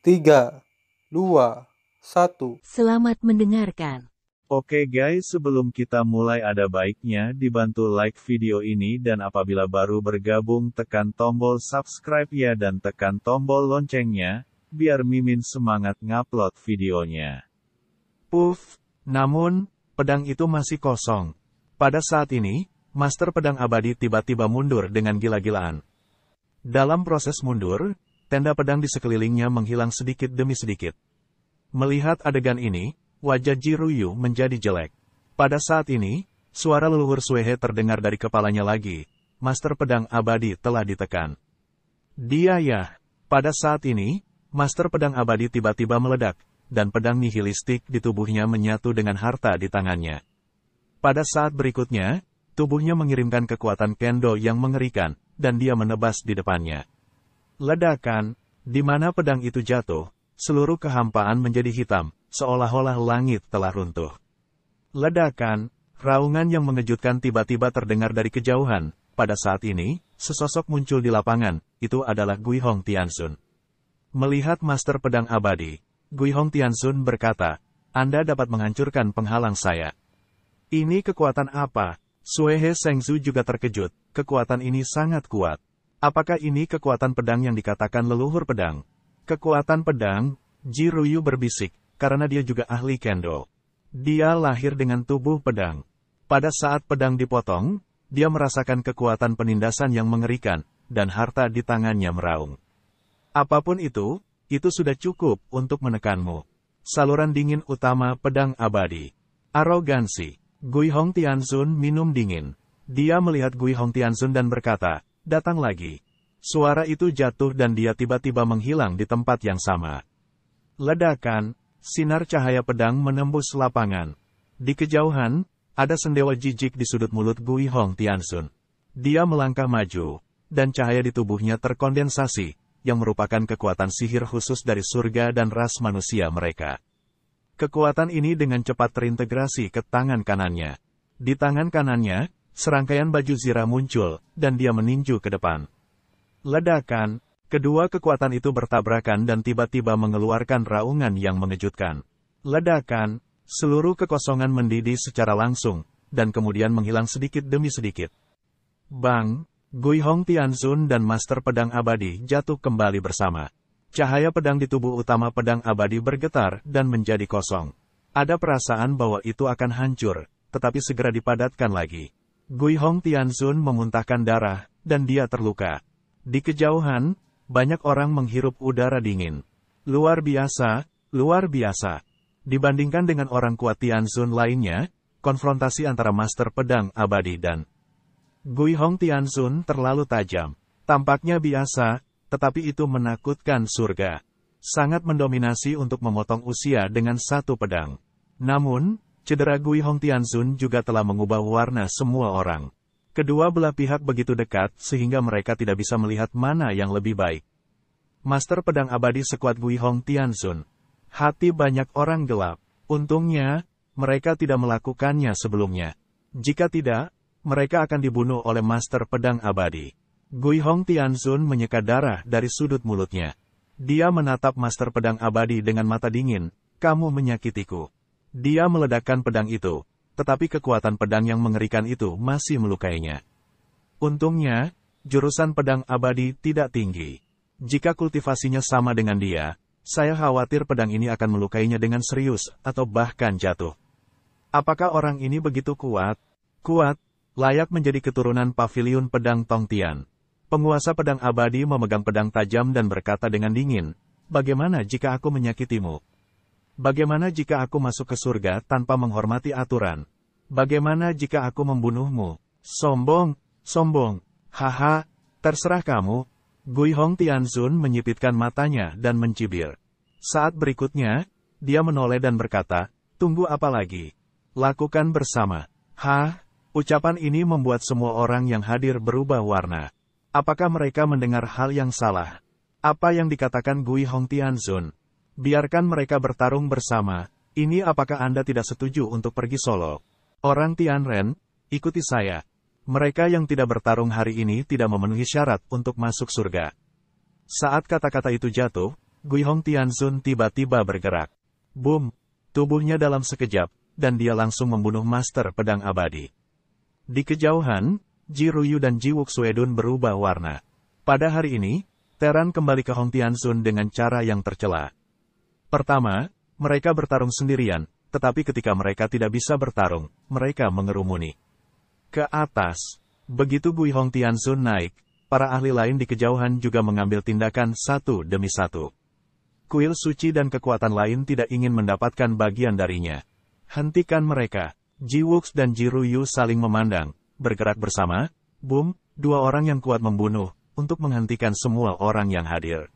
3, 2, 1. Selamat mendengarkan. Oke guys, sebelum kita mulai ada baiknya dibantu like video ini dan apabila baru bergabung tekan tombol subscribe ya dan tekan tombol loncengnya, biar Mimin semangat ngupload videonya. Puff, namun, pedang itu masih kosong. Pada saat ini, Master Pedang Abadi tiba-tiba mundur dengan gila-gilaan. Dalam proses mundur, tenda pedang di sekelilingnya menghilang sedikit demi sedikit. Melihat adegan ini, wajah Jiruyu menjadi jelek. Pada saat ini, suara leluhur Suehe terdengar dari kepalanya lagi. Master Pedang Abadi telah ditekan. Dia ya. Pada saat ini, Master Pedang Abadi tiba-tiba meledak, dan pedang nihilistik di tubuhnya menyatu dengan harta di tangannya. Pada saat berikutnya, tubuhnya mengirimkan kekuatan kendo yang mengerikan, dan dia menebas di depannya. Ledakan, di mana pedang itu jatuh, seluruh kehampaan menjadi hitam, seolah-olah langit telah runtuh. Ledakan, raungan yang mengejutkan tiba-tiba terdengar dari kejauhan. Pada saat ini, sesosok muncul di lapangan, itu adalah Guihong Tianxun. Melihat Master Pedang Abadi, Guihong Tianxun berkata, "Anda dapat menghancurkan penghalang saya." Ini kekuatan apa? Suehe Sengzu juga terkejut, kekuatan ini sangat kuat. Apakah ini kekuatan pedang yang dikatakan leluhur pedang? Kekuatan pedang, Jiruyu berbisik, karena dia juga ahli kendo. Dia lahir dengan tubuh pedang. Pada saat pedang dipotong, dia merasakan kekuatan penindasan yang mengerikan, dan harta di tangannya meraung. Apapun itu sudah cukup untuk menekanmu. Saluran dingin utama pedang abadi. Arogansi. Guihong Tianxun minum dingin. Dia melihat Guihong Tianxun dan berkata, "Datang lagi." Suara itu jatuh dan dia tiba-tiba menghilang di tempat yang sama. Ledakan, sinar cahaya pedang menembus lapangan. Di kejauhan, ada sendewa jijik di sudut mulut Guihong Tianxun. Dia melangkah maju, dan cahaya di tubuhnya terkondensasi, yang merupakan kekuatan sihir khusus dari surga dan ras manusia mereka. Kekuatan ini dengan cepat terintegrasi ke tangan kanannya. Di tangan kanannya, serangkaian baju zirah muncul, dan dia meninju ke depan. Ledakan, kedua kekuatan itu bertabrakan dan tiba-tiba mengeluarkan raungan yang mengejutkan. Ledakan, seluruh kekosongan mendidih secara langsung, dan kemudian menghilang sedikit demi sedikit. Bang, Guihong Tianxun dan Master Pedang Abadi jatuh kembali bersama. Cahaya pedang di tubuh utama pedang abadi bergetar dan menjadi kosong. Ada perasaan bahwa itu akan hancur, tetapi segera dipadatkan lagi. Guihong Tianxun memuntahkan darah, dan dia terluka. Di kejauhan, banyak orang menghirup udara dingin. Luar biasa, luar biasa. Dibandingkan dengan orang kuat Tianxun lainnya, konfrontasi antara Master Pedang Abadi dan Guihong Tianxun terlalu tajam. Tampaknya biasa, tetapi itu menakutkan surga. Sangat mendominasi untuk memotong usia dengan satu pedang. Namun, cedera Guihong Tianxun juga telah mengubah warna semua orang. Kedua belah pihak begitu dekat sehingga mereka tidak bisa melihat mana yang lebih baik. Master Pedang Abadi sekuat Guihong Tianxun. Hati banyak orang gelap. Untungnya, mereka tidak melakukannya sebelumnya. Jika tidak, mereka akan dibunuh oleh Master Pedang Abadi. Guihong Tianxun menyeka darah dari sudut mulutnya. Dia menatap Master Pedang Abadi dengan mata dingin. "Kamu menyakitiku." Dia meledakkan pedang itu. Tetapi kekuatan pedang yang mengerikan itu masih melukainya. Untungnya, jurusan pedang abadi tidak tinggi. Jika kultivasinya sama dengan dia, saya khawatir pedang ini akan melukainya dengan serius, atau bahkan jatuh. Apakah orang ini begitu kuat? Kuat, layak menjadi keturunan paviliun pedang Tongtian. Penguasa pedang abadi memegang pedang tajam dan berkata dengan dingin, "Bagaimana jika aku menyakitimu? Bagaimana jika aku masuk ke surga tanpa menghormati aturan? Bagaimana jika aku membunuhmu? Sombong, sombong, haha, terserah kamu." Guihong Tianxun menyipitkan matanya dan mencibir. Saat berikutnya, dia menoleh dan berkata, "Tunggu apa lagi? Lakukan bersama." Hah? Ucapan ini membuat semua orang yang hadir berubah warna. Apakah mereka mendengar hal yang salah? Apa yang dikatakan Guihong Tianxun? Biarkan mereka bertarung bersama. Ini apakah Anda tidak setuju untuk pergi solo? Orang Tianren, ikuti saya. Mereka yang tidak bertarung hari ini tidak memenuhi syarat untuk masuk surga. Saat kata-kata itu jatuh, Guihong Tianzun tiba-tiba bergerak. Boom! Tubuhnya dalam sekejap, dan dia langsung membunuh Master Pedang Abadi. Di kejauhan, Ji Ruyu dan Ji Wuxuedun berubah warna. Pada hari ini, Teran kembali ke Hong Tianzun dengan cara yang tercela. Pertama, mereka bertarung sendirian, tetapi ketika mereka tidak bisa bertarung, mereka mengerumuni ke atas. Begitu Guihong Tianzun naik, para ahli lain di kejauhan juga mengambil tindakan satu demi satu. Kuil suci dan kekuatan lain tidak ingin mendapatkan bagian darinya. Hentikan mereka. Ji Wux dan Ji Ruyu saling memandang, bergerak bersama. Boom, dua orang yang kuat membunuh, untuk menghentikan semua orang yang hadir.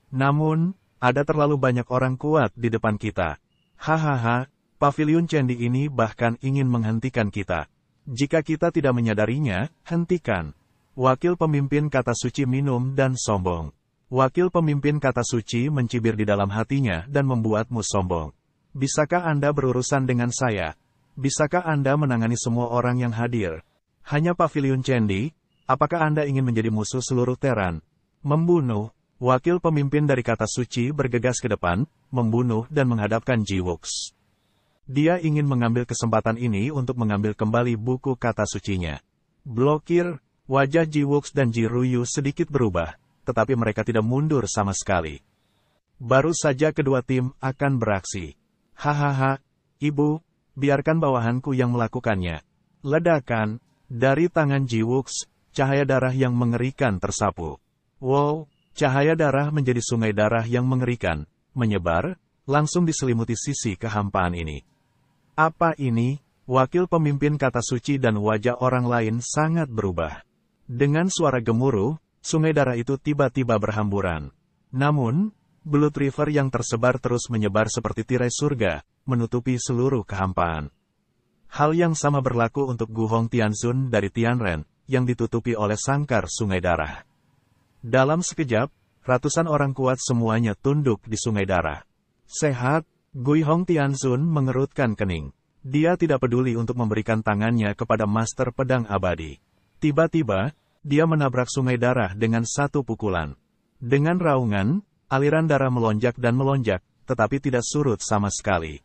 Namun, ada terlalu banyak orang kuat di depan kita. Hahaha, Paviliun Candi ini bahkan ingin menghentikan kita. Jika kita tidak menyadarinya, hentikan. Wakil pemimpin kata suci minum dan sombong. Wakil pemimpin kata suci mencibir di dalam hatinya dan membuatmu sombong. Bisakah Anda berurusan dengan saya? Bisakah Anda menangani semua orang yang hadir? Hanya Paviliun Candi? Apakah Anda ingin menjadi musuh seluruh Teran? Membunuh. Wakil pemimpin dari kata suci bergegas ke depan, membunuh dan menghadapkan Ji Wux. Dia ingin mengambil kesempatan ini untuk mengambil kembali buku kata sucinya. Blokir. Wajah Ji Wux dan Ji Ruyu sedikit berubah, tetapi mereka tidak mundur sama sekali. Baru saja kedua tim akan beraksi. Hahaha, Ibu, biarkan bawahanku yang melakukannya. Ledakan, dari tangan Ji Wux, cahaya darah yang mengerikan tersapu. Wow, cahaya darah menjadi sungai darah yang mengerikan, menyebar, langsung diselimuti sisi kehampaan ini. Apa ini? Wakil pemimpin kata suci dan wajah orang lain sangat berubah. Dengan suara gemuruh, sungai darah itu tiba-tiba berhamburan. Namun, Blood River yang tersebar terus menyebar seperti tirai surga, menutupi seluruh kehampaan. Hal yang sama berlaku untuk Guihong Tianzun dari Tianren, yang ditutupi oleh sangkar sungai darah. Dalam sekejap, ratusan orang kuat semuanya tunduk di sungai darah. Sehat, Guihong Tianzun mengerutkan kening. Dia tidak peduli untuk memberikan tangannya kepada Master Pedang Abadi. Tiba-tiba, dia menabrak sungai darah dengan satu pukulan. Dengan raungan, aliran darah melonjak dan melonjak, tetapi tidak surut sama sekali.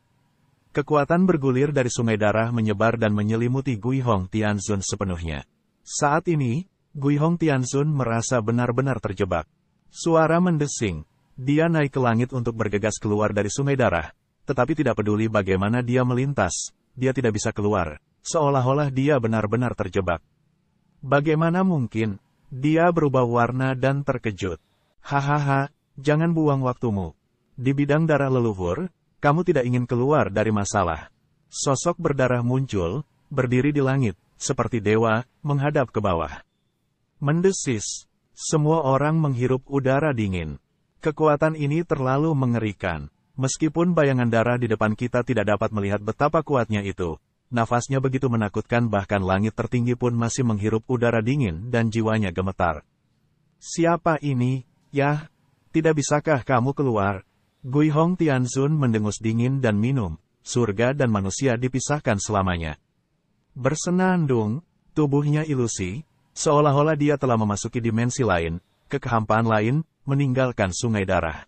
Kekuatan bergulir dari sungai darah menyebar dan menyelimuti Guihong Tianzun sepenuhnya. Saat ini, Guihong Tianzun merasa benar-benar terjebak. Suara mendesing. Dia naik ke langit untuk bergegas keluar dari sungai darah, tetapi tidak peduli bagaimana dia melintas, dia tidak bisa keluar, seolah-olah dia benar-benar terjebak. Bagaimana mungkin? Dia berubah warna dan terkejut. Hahaha, jangan buang waktumu. Di bidang darah leluhur, kamu tidak ingin keluar dari masalah. Sosok berdarah muncul, berdiri di langit, seperti dewa, menghadap ke bawah. Mendesis. Semua orang menghirup udara dingin. Kekuatan ini terlalu mengerikan. Meskipun bayangan darah di depan kita tidak dapat melihat betapa kuatnya itu, nafasnya begitu menakutkan bahkan langit tertinggi pun masih menghirup udara dingin dan jiwanya gemetar. Siapa ini? Yah, tidak bisakah kamu keluar? Guihong Tianzun mendengus dingin dan minum. Surga dan manusia dipisahkan selamanya. Bersenandung, tubuhnya ilusi, seolah-olah dia telah memasuki dimensi lain, ke kehampaan lain, meninggalkan sungai darah.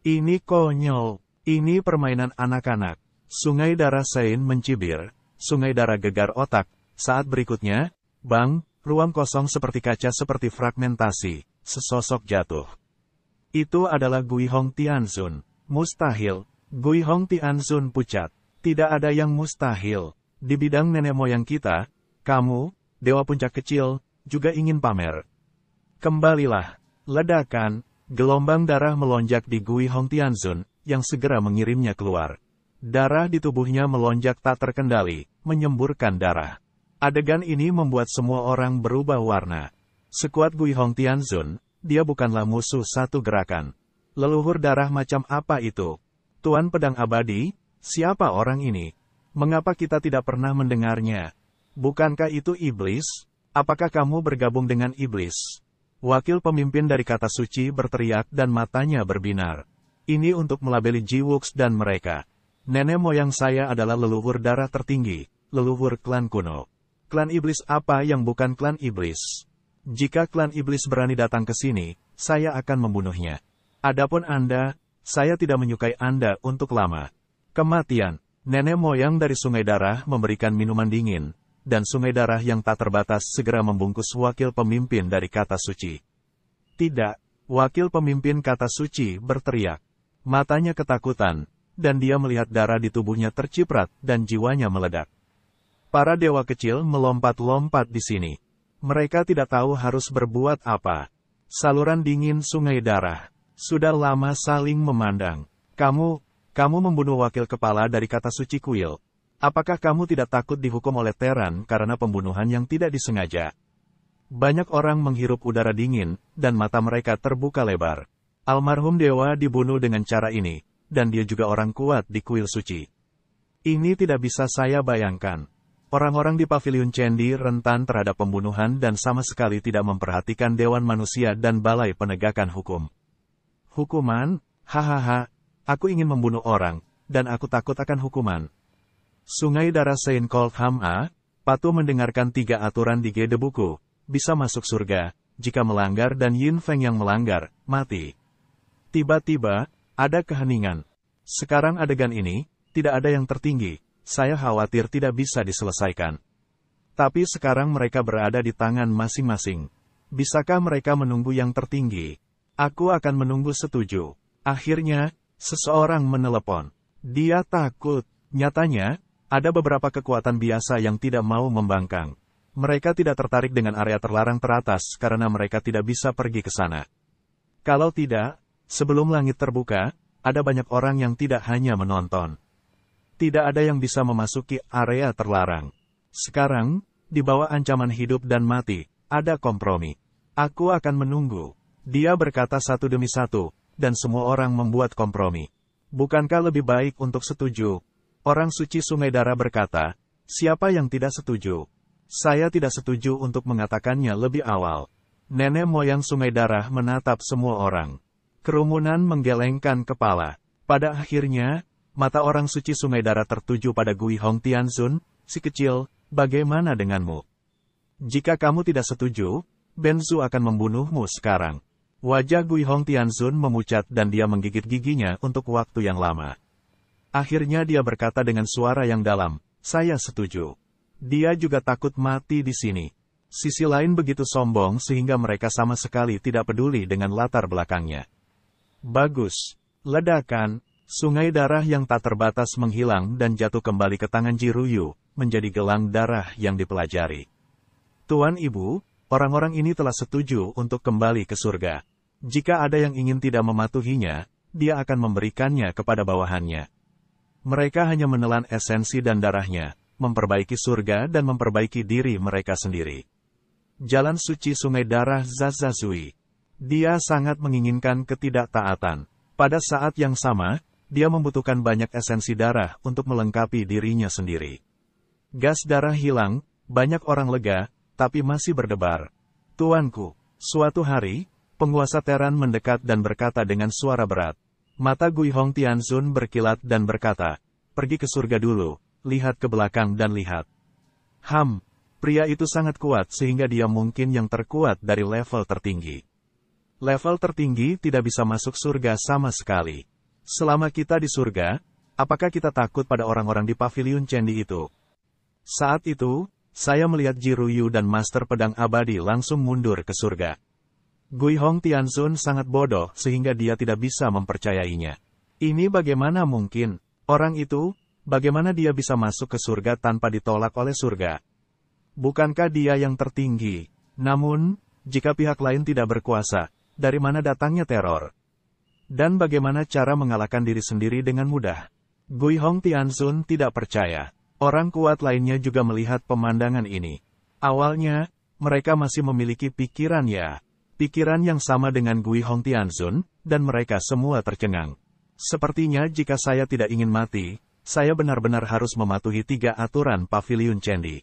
Ini konyol, ini permainan anak-anak. Sungai darah Sein mencibir. Sungai darah gegar otak. Saat berikutnya, bang, ruang kosong seperti kaca seperti fragmentasi. Sesosok jatuh. Itu adalah Guihong Tianzun. Mustahil. Guihong Tianzun pucat. Tidak ada yang mustahil. Di bidang nenek moyang kita, kamu, dewa puncak kecil, juga ingin pamer. Kembalilah. Ledakan. Gelombang darah melonjak di Guihong Tianzun, yang segera mengirimnya keluar. Darah di tubuhnya melonjak tak terkendali, menyemburkan darah. Adegan ini membuat semua orang berubah warna. Sekuat Guihong Tianzun, dia bukanlah musuh satu gerakan. Leluhur darah macam apa itu? Tuan Pedang Abadi, siapa orang ini? Mengapa kita tidak pernah mendengarnya? Bukankah itu iblis? Apakah kamu bergabung dengan iblis? Wakil pemimpin dari kata suci berteriak dan matanya berbinar. Ini untuk melabeli Ji Wux dan mereka. Nenek moyang saya adalah leluhur darah tertinggi, leluhur klan kuno. Klan iblis apa yang bukan klan iblis? Jika klan iblis berani datang ke sini, saya akan membunuhnya. Adapun Anda, saya tidak menyukai Anda untuk lama. Kematian. Nenek moyang dari Sungai Darah memberikan minuman dingin, dan Sungai Darah yang tak terbatas segera membungkus wakil pemimpin dari kata suci. Tidak, wakil pemimpin kata suci berteriak. Matanya ketakutan, dan dia melihat darah di tubuhnya terciprat dan jiwanya meledak. Para dewa kecil melompat-lompat di sini. Mereka tidak tahu harus berbuat apa. Saluran dingin Sungai Darah sudah lama saling memandang. Kamu membunuh wakil kepala dari kata suci kuil. Apakah kamu tidak takut dihukum oleh Teran karena pembunuhan yang tidak disengaja? Banyak orang menghirup udara dingin, dan mata mereka terbuka lebar. Almarhum dewa dibunuh dengan cara ini, dan dia juga orang kuat di kuil suci. Ini tidak bisa saya bayangkan. Orang-orang di paviliun Cendi rentan terhadap pembunuhan dan sama sekali tidak memperhatikan Dewan Manusia dan Balai Penegakan Hukum. Hukuman? Hahaha, aku ingin membunuh orang, dan aku takut akan hukuman. Sungai Darah Saint Cold Hama, Patu mendengarkan 3 aturan di Gede Buku, bisa masuk surga, jika melanggar dan Yin Feng yang melanggar, mati. Tiba-tiba, ada keheningan. Sekarang adegan ini, tidak ada yang tertinggi, saya khawatir tidak bisa diselesaikan. Tapi sekarang mereka berada di tangan masing-masing. Bisakah mereka menunggu yang tertinggi? Aku akan menunggu setuju. Akhirnya, seseorang menelepon. Dia takut. Nyatanya, ada beberapa kekuatan biasa yang tidak mau membangkang. Mereka tidak tertarik dengan area terlarang teratas karena mereka tidak bisa pergi ke sana. Kalau tidak, sebelum langit terbuka, ada banyak orang yang tidak hanya menonton. Tidak ada yang bisa memasuki area terlarang. Sekarang, di bawah ancaman hidup dan mati, ada kompromi. Aku akan menunggu. Dia berkata satu demi satu, dan semua orang membuat kompromi. Bukankah lebih baik untuk setuju? Orang suci Sungai Darah berkata, siapa yang tidak setuju? Saya tidak setuju untuk mengatakannya lebih awal. Nenek moyang Sungai Darah menatap semua orang. Kerumunan menggelengkan kepala. Pada akhirnya, mata orang suci Sungai Darah tertuju pada Gui Hong Tianzun, si kecil, bagaimana denganmu? Jika kamu tidak setuju, Benzu akan membunuhmu sekarang. Wajah Gui Hong Tianzun memucat dan dia menggigit giginya untuk waktu yang lama. Akhirnya dia berkata dengan suara yang dalam, saya setuju. Dia juga takut mati di sini. Sisi lain begitu sombong sehingga mereka sama sekali tidak peduli dengan latar belakangnya. Bagus. Ledakan, Sungai Darah yang tak terbatas menghilang dan jatuh kembali ke tangan Jiruyu, menjadi gelang darah yang dipelajari. Tuan Ibu, orang-orang ini telah setuju untuk kembali ke surga. Jika ada yang ingin tidak mematuhinya, dia akan memberikannya kepada bawahannya. Mereka hanya menelan esensi dan darahnya, memperbaiki surga dan memperbaiki diri mereka sendiri. Jalan suci Sungai Darah Zazazui. Dia sangat menginginkan ketidaktaatan. Pada saat yang sama, dia membutuhkan banyak esensi darah untuk melengkapi dirinya sendiri. Gas darah hilang, banyak orang lega, tapi masih berdebar. Tuanku, suatu hari, penguasa Teran mendekat dan berkata dengan suara berat. Mata Gui Hong Tianzun berkilat dan berkata, pergi ke surga dulu, lihat ke belakang dan lihat. Pria itu sangat kuat sehingga dia mungkin yang terkuat dari level tertinggi. Level tertinggi tidak bisa masuk surga sama sekali. Selama kita di surga, apakah kita takut pada orang-orang di paviliun Cendi itu? Saat itu, saya melihat Jiruyu dan Master Pedang Abadi langsung mundur ke surga. Gui Hong Tianzun sangat bodoh sehingga dia tidak bisa mempercayainya. Ini bagaimana mungkin? Orang itu, bagaimana dia bisa masuk ke surga tanpa ditolak oleh surga? Bukankah dia yang tertinggi? Namun, jika pihak lain tidak berkuasa, dari mana datangnya teror? Dan bagaimana cara mengalahkan diri sendiri dengan mudah? Gui Hong Tianzun tidak percaya. Orang kuat lainnya juga melihat pemandangan ini. Awalnya, mereka masih memiliki pikiran yang sama dengan Gui Hong Tianzun, dan mereka semua tercengang. Sepertinya jika saya tidak ingin mati, saya benar-benar harus mematuhi 3 aturan paviliun Cendi.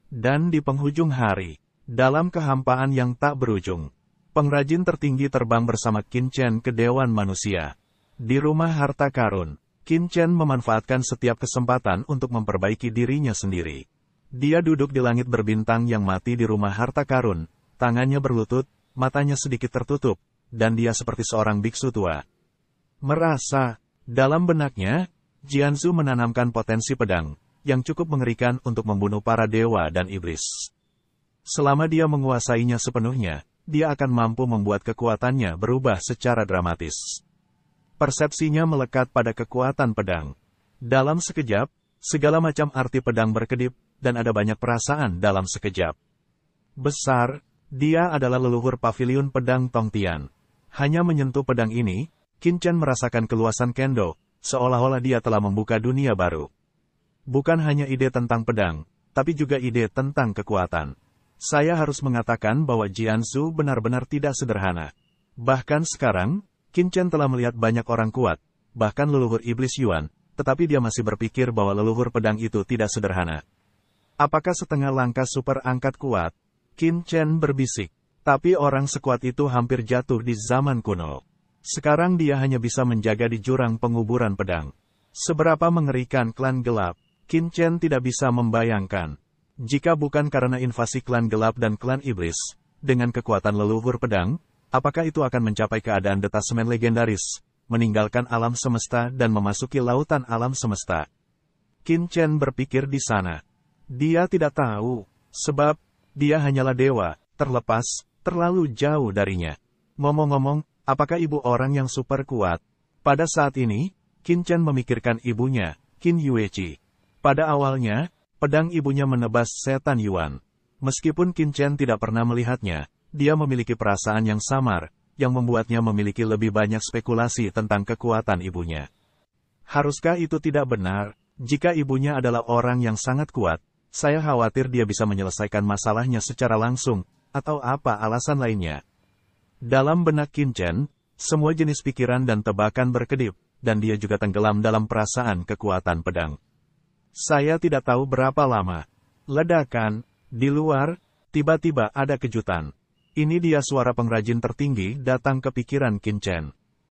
Dan di penghujung hari, dalam kehampaan yang tak berujung, pengrajin tertinggi terbang bersama Qin Chen ke Dewan Manusia. Di rumah harta karun, Qin Chen memanfaatkan setiap kesempatan untuk memperbaiki dirinya sendiri. Dia duduk di langit berbintang yang mati di rumah harta karun, tangannya berlutut, matanya sedikit tertutup, dan dia seperti seorang biksu tua. Merasa, dalam benaknya, Jianzu menanamkan potensi pedang, yang cukup mengerikan untuk membunuh para dewa dan iblis. Selama dia menguasainya sepenuhnya, dia akan mampu membuat kekuatannya berubah secara dramatis. Persepsinya melekat pada kekuatan pedang. Dalam sekejap, segala macam arti pedang berkedip, dan ada banyak perasaan dalam sekejap. Besar, dia adalah leluhur paviliun pedang Tongtian. Hanya menyentuh pedang ini, Qin Chen merasakan keluasan kendo, seolah-olah dia telah membuka dunia baru. Bukan hanya ide tentang pedang, tapi juga ide tentang kekuatan. Saya harus mengatakan bahwa Jianzu benar-benar tidak sederhana. Bahkan sekarang, Qin Chen telah melihat banyak orang kuat, bahkan leluhur iblis Yuan, tetapi dia masih berpikir bahwa leluhur pedang itu tidak sederhana. Apakah setengah langkah super angkat kuat? Qin Chen berbisik. Tapi orang sekuat itu hampir jatuh di zaman kuno. Sekarang dia hanya bisa menjaga di jurang penguburan pedang. Seberapa mengerikan klan gelap, Qin Chen tidak bisa membayangkan. Jika bukan karena invasi klan gelap dan klan iblis, dengan kekuatan leluhur pedang, apakah itu akan mencapai keadaan detasemen legendaris, meninggalkan alam semesta dan memasuki lautan alam semesta? Qin Chen berpikir di sana. Dia tidak tahu, sebab dia hanyalah dewa, terlepas, terlalu jauh darinya. Ngomong-ngomong, apakah ibu orang yang super kuat? Pada saat ini, Qin Chen memikirkan ibunya, Qin Yueqi. Pada awalnya, pedang ibunya menebas setan Yuan. Meskipun Qin Chen tidak pernah melihatnya, dia memiliki perasaan yang samar, yang membuatnya memiliki lebih banyak spekulasi tentang kekuatan ibunya. Haruskah itu tidak benar? Jika ibunya adalah orang yang sangat kuat, saya khawatir dia bisa menyelesaikan masalahnya secara langsung, atau apa alasan lainnya. Dalam benak Qin Chen, semua jenis pikiran dan tebakan berkedip, dan dia juga tenggelam dalam perasaan kekuatan pedang. Saya tidak tahu berapa lama. Ledakan, di luar, tiba-tiba ada kejutan. Ini dia suara pengrajin tertinggi datang ke pikiran Qin Chen.